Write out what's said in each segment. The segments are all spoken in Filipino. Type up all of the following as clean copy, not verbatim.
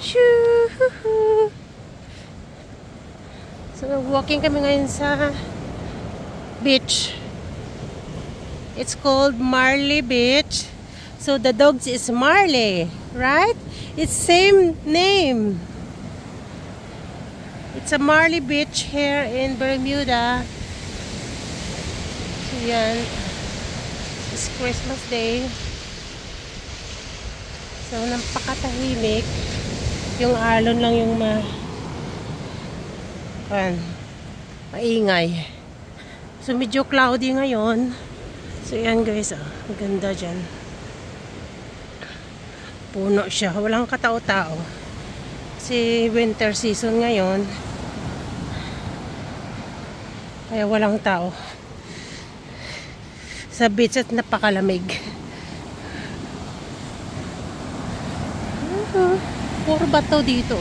Shoo! So, walking kami ngayon sa beach. It's called Marley Beach. So, the dogs is Marley, right? It's same name. It's a Marley Beach here in Bermuda. So, yan. It's Christmas Day. So, napakatahimik. Yung alon lang yung maingay. So, medyo cloudy ngayon. So, yan guys. Ang ganda dyan. Puno siya. Walang katao-tao. Kasi winter season ngayon. Kaya walang tao. Sa beach at napakalamig. Puro bato dito.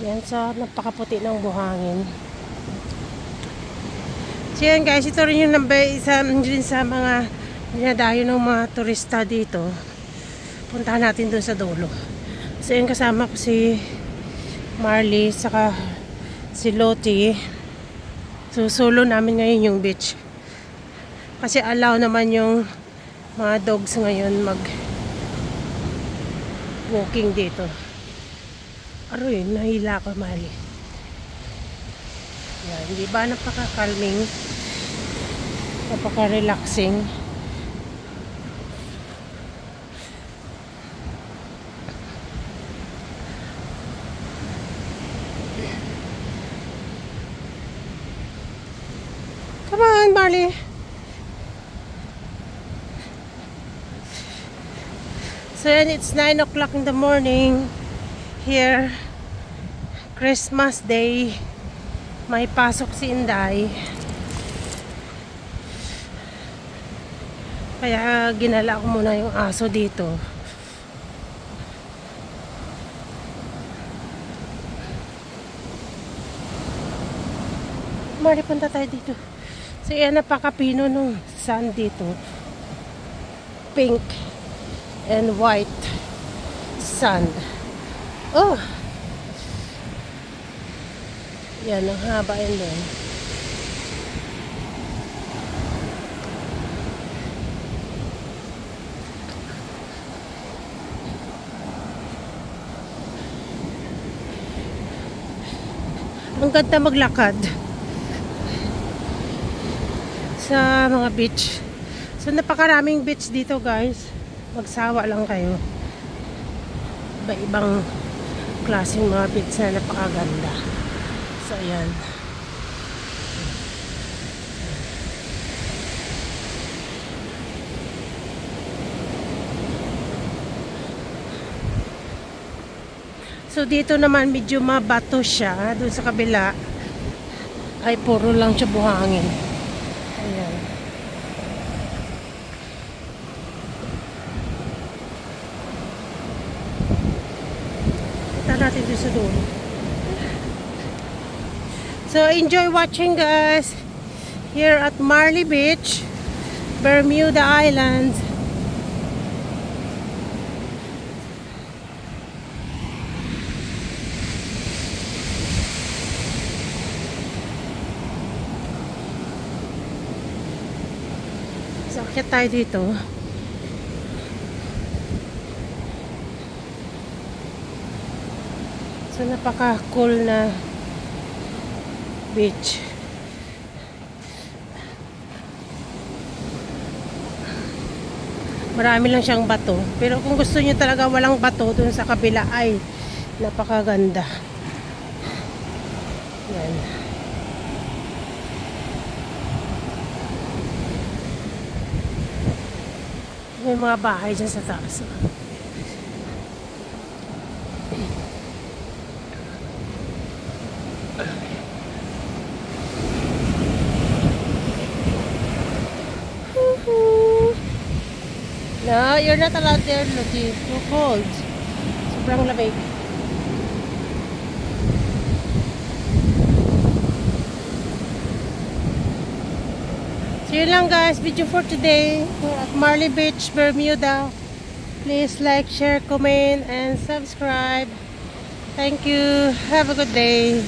Yan sa napakaputi ng buhangin. So yan guys, ito rin yung isa rin sa mga dinadayo ng mga turista dito. Puntahan natin dun sa dulo. So yan, kasama ko si Marley saka si Lottie. So solo namin ngayon yung beach. Kasi allow naman yung mga dogs ngayon mag walking dito. Aroy, nahila ko, Marley. Yan, di ba napaka-calming, napaka-relaxing. Come on, Marley. So, and it's 9 o'clock in the morning here. Christmas Day. May pasok si Inday. Kaya ginala ko muna yung aso dito. Mari, punta tayo dito. So yan, napakapino nung sun dito. Pink and white sand. Oh! Yan, ang haba yun doon. Ang ganda maglakad sa mga beach. So, napakaraming beach dito guys. Magsawa lang kayo. Iba-ibang klaseng mga beach na napakaganda. So, ayan. So, dito naman medyo mabato siya. Doon sa kabila ay puro lang siya buhangin. Ayan. Punta natin doon sa doon. So, enjoy watching guys here at Marley Beach, Bermuda Island. So, akyat tayo dito. So, napaka-cool na beach. Marami lang siyang bato. Pero kung gusto niyo talaga walang bato, dun sa kabila ay napakaganda. Yan. May mga bahay dyan sa taas. No, you're not allowed there, Lottie. Too cold. Sobrang lamig. So yun lang guys, video for today. We're at Marley Beach, Bermuda. Please like, share, comment, and subscribe. Thank you. Have a good day.